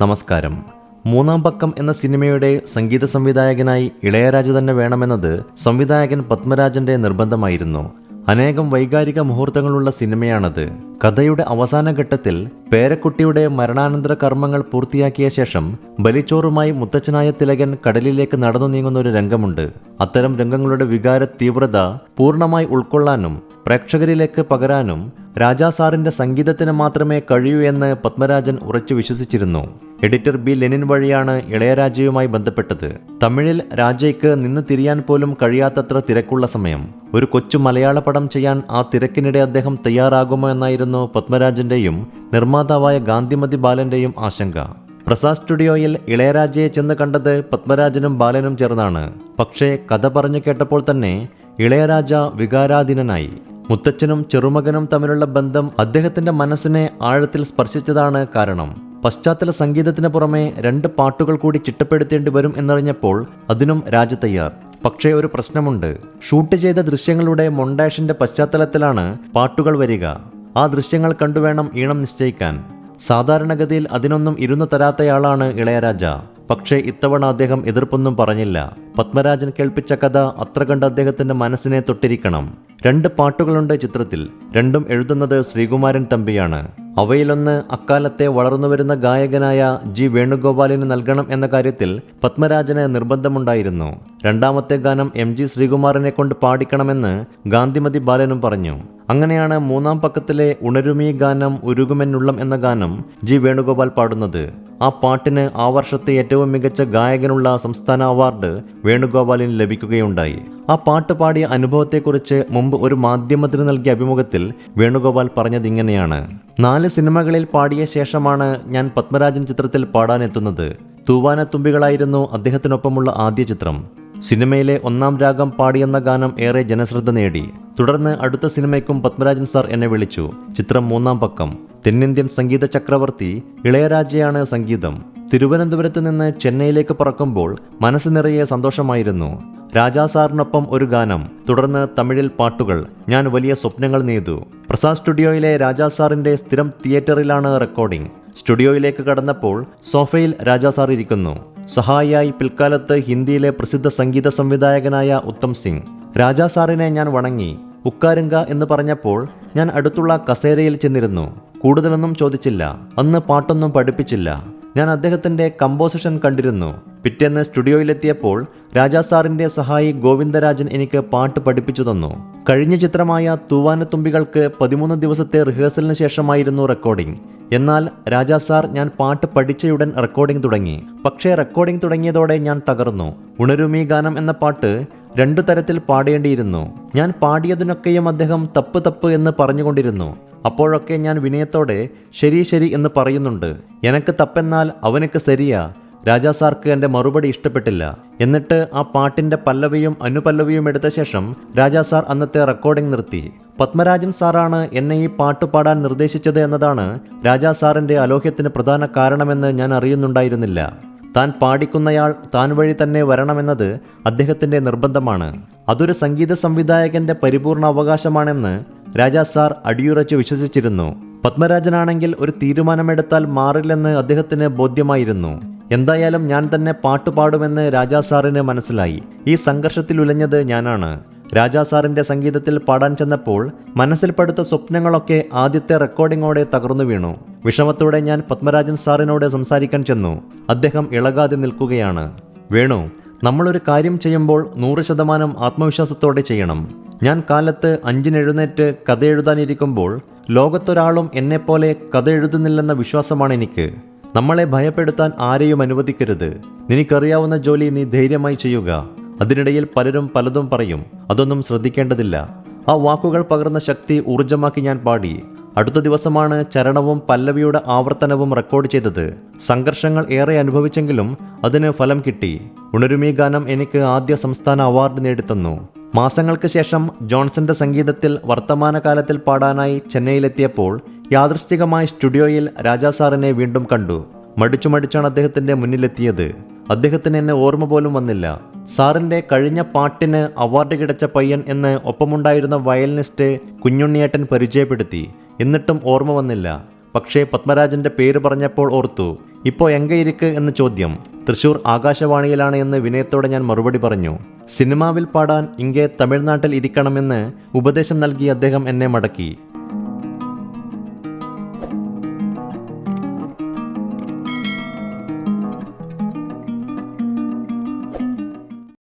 നമസ്കാരം. മൂന്നാം പക്കം എന്ന സിനിമയുടെ സംഗീത സംവിധായകനായി ഇളയരാജ തന്നെ വേണമെന്നത് സംവിധായകൻ പത്മരാജന്റെ നിർബന്ധമായിരുന്നു. അനേകം വൈകാരിക മുഹൂർത്തങ്ങളുള്ള സിനിമയാണത്. കഥയുടെ അവസാന ഘട്ടത്തിൽ പേരക്കുട്ടിയുടെ മരണാനന്തര കർമ്മങ്ങൾ പൂർത്തിയാക്കിയ ശേഷം ബലിച്ചോറുമായി മുത്തച്ഛനായ തിലകൻ കടലിലേക്ക് നടന്നു നീങ്ങുന്ന ഒരു രംഗമുണ്ട്. അത്തരം രംഗങ്ങളുടെ വികാര തീവ്രത പൂർണ്ണമായി ഉൾക്കൊള്ളാനും പ്രേക്ഷകരിലേക്ക് പകരാനും രാജാ സാറിന്റെ സംഗീതത്തിന് മാത്രമേ കഴിയൂ എന്ന് പത്മരാജൻ ഉറച്ചു വിശ്വസിച്ചിരുന്നു. എഡിറ്റർ ബി ലെനിൻ വഴിയാണ് ഇളയരാജയുമായി ബന്ധപ്പെട്ടത്. തമിഴിൽ രാജയ്ക്ക് നിന്ന് തിരിയാൻ പോലും കഴിയാത്തത്ര തിരക്കുള്ള സമയം. ഒരു കൊച്ചു മലയാള പടം ചെയ്യാൻ ആ തിരക്കിനിടെ അദ്ദേഹം തയ്യാറാകുമോ എന്നായിരുന്നു പത്മരാജന്റെയും നിർമ്മാതാവായ ഗാന്ധിമതി ബാലന്റെയും ആശങ്ക. പ്രസാദ് സ്റ്റുഡിയോയിൽ ഇളയരാജയെ ചെന്ന് കണ്ടത് പത്മരാജനും ബാലനും ചേർന്നാണ്. പക്ഷേ കഥ പറഞ്ഞു കേട്ടപ്പോൾ തന്നെ ഇളയരാജ വികാരാധീനനായി. മുത്തച്ഛനും ചെറുമകനും തമ്മിലുള്ള ബന്ധം അദ്ദേഹത്തിന്റെ മനസ്സിനെ ആഴത്തിൽ സ്പർശിച്ചതാണ് കാരണം. പശ്ചാത്തല സംഗീതത്തിന് പുറമെ 2 പാട്ടുകൾ കൂടി ചിട്ടപ്പെടുത്തേണ്ടി വരും എന്നറിഞ്ഞപ്പോൾ അതിനും രാജ തയ്യാർ. പക്ഷേ ഒരു പ്രശ്നമുണ്ട്. ഷൂട്ട് ചെയ്ത ദൃശ്യങ്ങളുടെ മൊണ്ടാഷിന്റെ പശ്ചാത്തലത്തിലാണ് പാട്ടുകൾ വരിക. ആ ദൃശ്യങ്ങൾ കണ്ടുവേണം ഈണം നിശ്ചയിക്കാൻ. സാധാരണഗതിയിൽ അതിനൊന്നും ഇരുന്നു തരാത്തയാളാണ് ഇളയരാജ. പക്ഷേ ഇത്തവണ അദ്ദേഹം എതിർപ്പൊന്നും പറഞ്ഞില്ല. പത്മരാജൻ കേൾപ്പിച്ച കഥ അത്ര കണ്ട് അദ്ദേഹത്തിന്റെ മനസ്സിനെ തൊട്ടിരിക്കണം. 2 പാട്ടുകളുണ്ട് ചിത്രത്തിൽ. രണ്ടും എഴുതുന്നത് ശ്രീകുമാരൻ തമ്പിയാണ്. അവയിലൊന്ന് അക്കാലത്തെ വളർന്നുവരുന്ന ഗായകനായ ജി വേണുഗോപാലിന് നൽകണം എന്ന കാര്യത്തിൽ പത്മരാജന് നിർബന്ധമുണ്ടായിരുന്നു. രണ്ടാമത്തെ ഗാനം MG ശ്രീകുമാറിനെ കൊണ്ട് പാടിക്കണമെന്ന് ഗാന്ധിമതി ബാലനും പറഞ്ഞു. അങ്ങനെയാണ് മൂന്നാം പക്കത്തിലെ ഉണരുമീ ഗാനം ഉരുകുമെന്നുള്ളം എന്ന ഗാനം ജി വേണുഗോപാൽ പാടുന്നത്. ആ പാട്ടിന് ആ വർഷത്തെ ഏറ്റവും മികച്ച ഗായകനുള്ള സംസ്ഥാന അവാർഡ് വേണുഗോപാലിന് ലഭിക്കുകയുണ്ടായി. ആ പാട്ട് പാടിയ അനുഭവത്തെക്കുറിച്ച് മുമ്പ് ഒരു മാധ്യമത്തിന് നൽകിയ അഭിമുഖത്തിൽ വേണുഗോപാൽ പറഞ്ഞതിങ്ങനെയാണ്: 4 സിനിമകളിൽ പാടിയ ശേഷമാണ് ഞാൻ പത്മരാജൻ ചിത്രത്തിൽ പാടാനെത്തുന്നത്. തൂവാനത്തുമ്പികളായിരുന്നു അദ്ദേഹത്തിനൊപ്പമുള്ള ആദ്യ ചിത്രം. സിനിമയിലെ 1-ാം രാഗം പാടിയെന്ന ഗാനം ഏറെ ജനശ്രദ്ധ നേടി. തുടർന്ന് അടുത്ത സിനിമയ്ക്കും പത്മരാജൻ സാർ എന്നെ വിളിച്ചു. ചിത്രം 3-ാം പക്കം. തെന്നിന്ത്യൻ സംഗീത ചക്രവർത്തി ഇളയരാജയാണ് സംഗീതം. തിരുവനന്തപുരത്ത് നിന്ന് ചെന്നൈയിലേക്ക് പറക്കുമ്പോൾ മനസ്സ് നിറയെ സന്തോഷമായിരുന്നു. രാജാ സാറിനൊപ്പം ഒരു ഗാനം, തുടർന്ന് തമിഴിൽ പാട്ടുകൾ. ഞാൻ വലിയ സ്വപ്നങ്ങൾ നെയ്തു. പ്രസാദ് സ്റ്റുഡിയോയിലെ രാജാ സാറിന്റെ സ്ഥിരം തിയേറ്ററിലാണ് റെക്കോർഡിംഗ്. സ്റ്റുഡിയോയിലേക്ക് കടന്നപ്പോൾ സോഫയിൽ രാജാ സാർ ഇരിക്കുന്നു. സഹായിയായി പിൽക്കാലത്ത് ഹിന്ദിയിലെ പ്രസിദ്ധ സംഗീത സംവിധായകനായ ഉത്തം സിംഗ്. രാജാ സാറിനെ ഞാൻ വണങ്ങി. ഉക്കാരുങ്ക എന്ന് പറഞ്ഞപ്പോൾ ഞാൻ അടുത്തുള്ള കസേരയിൽ ചെന്നിരുന്നു. കൂടുതലൊന്നും ചോദിച്ചില്ല. അന്ന് പാട്ടൊന്നും പഠിപ്പിച്ചില്ല. ഞാൻ അദ്ദേഹത്തിന്റെ കമ്പോസിഷൻ കണ്ടിരുന്നു. പിറ്റേന്ന് സ്റ്റുഡിയോയിലെത്തിയപ്പോൾ രാജാ സാറിന്റെ സഹായി ഗോവിന്ദരാജൻ എനിക്ക് പാട്ട് പഠിപ്പിച്ചു തന്നു. കഴിഞ്ഞ ചിത്രമായ തൂവാനത്തുമ്പികൾക്ക് 13 ദിവസത്തെ റിഹേഴ്സലിന് ശേഷമായിരുന്നു റെക്കോർഡിംഗ്. എന്നാൽ രാജാ സാർ ഞാൻ പാട്ട് പഠിച്ചയുടൻ റെക്കോർഡിംഗ് തുടങ്ങി. പക്ഷേ റെക്കോർഡിംഗ് തുടങ്ങിയതോടെ ഞാൻ തകർന്നു. ഉണരുമീ ഗാനം എന്ന പാട്ട് 2 തരത്തിൽ പാടേണ്ടിയിരുന്നു. ഞാൻ പാടിയതിനൊക്കെയും അദ്ദേഹം തപ്പ് തപ്പ് എന്ന് പറഞ്ഞുകൊണ്ടിരുന്നു. അപ്പോഴൊക്കെ ഞാൻ വിനയത്തോടെ ശരി ശരി എന്ന് പറയുന്നുണ്ട്. എനക്ക് തപ്പെന്നാൽ അവനക്ക് ശരിയാ. രാജാ സാർക്ക് എൻ്റെ മറുപടി ഇഷ്ടപ്പെട്ടില്ല. എന്നിട്ട് ആ പാട്ടിന്റെ പല്ലവിയും അനുപല്ലവിയും എടുത്ത ശേഷം രാജാ സാർ അന്നത്തെ റെക്കോർഡിംഗ് നിർത്തി. പത്മരാജൻ സാറാണ് എന്നെ ഈ പാട്ട് പാടാൻ നിർദ്ദേശിച്ചത് എന്നതാണ് രാജാ സാറിന്റെ അലോഹ്യത്തിന് പ്രധാന കാരണമെന്ന് ഞാൻ അറിയുന്നുണ്ടായിരുന്നില്ല. താൻ പാടിക്കുന്നയാൾ താൻ വഴി തന്നെ വരണമെന്നത് അദ്ദേഹത്തിന്റെ നിർബന്ധമാണ്. അതൊരു സംഗീത സംവിധായകന്റെ പരിപൂർണ അവകാശമാണെന്ന് രാജാ സാർ അടിയുറച്ച് വിശ്വസിച്ചിരുന്നു. പത്മരാജനാണെങ്കിൽ ഒരു തീരുമാനമെടുത്താൽ മാറില്ലെന്ന് അദ്ദേഹത്തിന് ബോധ്യമായിരുന്നു. എന്തായാലും ഞാൻ തന്നെ പാട്ട് പാടുമെന്ന് രാജാ സാറിന് മനസ്സിലായി. ഈ സംഘർഷത്തിൽ ഉലഞ്ഞത് ഞാനാണ്. രാജാ സാറിന്റെ സംഗീതത്തിൽ പാടാൻ ചെന്നപ്പോൾ മനസ്സിൽ പടുത്ത സ്വപ്നങ്ങളൊക്കെ ആദ്യത്തെ റെക്കോർഡിങ്ങോടെ തകർന്നു വീണു. വിഷമത്തോടെ ഞാൻ പത്മരാജൻ സാറിനോട് സംസാരിക്കാൻ ചെന്നു. അദ്ദേഹം ഇളകാതെ നിൽക്കുകയാണ്. വേണു, നമ്മളൊരു കാര്യം ചെയ്യുമ്പോൾ 100% ആത്മവിശ്വാസത്തോടെ ചെയ്യണം. ഞാൻ കാലത്ത് 5-ന് എഴുന്നേറ്റ് കഥ എഴുതാനിരിക്കുമ്പോൾ ലോകത്തൊരാളും എന്നെപ്പോലെ കഥ എഴുതുന്നില്ലെന്ന വിശ്വാസമാണ് എനിക്ക്. നമ്മളെ ഭയപ്പെടുത്താൻ ആരെയും അനുവദിക്കരുത്. നിനക്കറിയാവുന്ന ജോലി നീ ധൈര്യമായി ചെയ്യുക. അതിനിടയിൽ പലരും പലതും പറയും. അതൊന്നും ശ്രദ്ധിക്കേണ്ടതില്ല. ആ വാക്കുകൾ പകർന്ന ശക്തി ഊർജമാക്കി ഞാൻ പാടി. അടുത്ത ദിവസമാണ് ചരണവും പല്ലവിയുടെ ആവർത്തനവും റെക്കോർഡ് ചെയ്തത്. സംഘർഷങ്ങൾ ഏറെ അനുഭവിച്ചെങ്കിലും അതിന് ഫലം കിട്ടി. ഉണരുമീ ഗാനം എനിക്ക് ആദ്യ സംസ്ഥാന അവാർഡ് നേടിത്തന്നു. മാസങ്ങൾക്ക് ശേഷം ജോൺസന്റെ സംഗീതത്തിൽ വർത്തമാനകാലത്തിൽ പാടാനായി ചെന്നൈയിലെത്തിയപ്പോൾ യാദൃശ്ചികമായി സ്റ്റുഡിയോയിൽ രാജാ സാറിനെ വീണ്ടും കണ്ടു. മടിച്ചാണ് അദ്ദേഹത്തിന്റെ മുന്നിലെത്തിയത്. അദ്ദേഹത്തിന് എന്നെ ഓർമ്മ പോലും വന്നില്ല. സാറിന്റെ കഴിഞ്ഞ പാട്ടിന് അവാർഡ് കിടച്ച പയ്യൻ എന്ന് ഒപ്പമുണ്ടായിരുന്ന വയലിനിസ്റ്റ് കുഞ്ഞുണ്ണിയേട്ടൻ പരിചയപ്പെടുത്തി. എന്നിട്ടും ഓർമ്മ വന്നില്ല. പക്ഷേ പത്മരാജന്റെ പേര് പറഞ്ഞപ്പോൾ ഓർത്തു. ഇപ്പോൾ എങ്ക ഇരിക്ക് എന്ന ചോദ്യം തൃശൂർ ആകാശവാണിയിലാണ് എന്ന് വിനയത്തോടെ ഞാൻ മറുപടി പറഞ്ഞു. സിനിമാവിൽ പാടാൻ ഇങ്ങേ തമിഴ്നാട്ടിൽ ഇരിക്കണമെന്ന് ഉപദേശം നൽകി അദ്ദേഹം എന്നെ മടക്കി.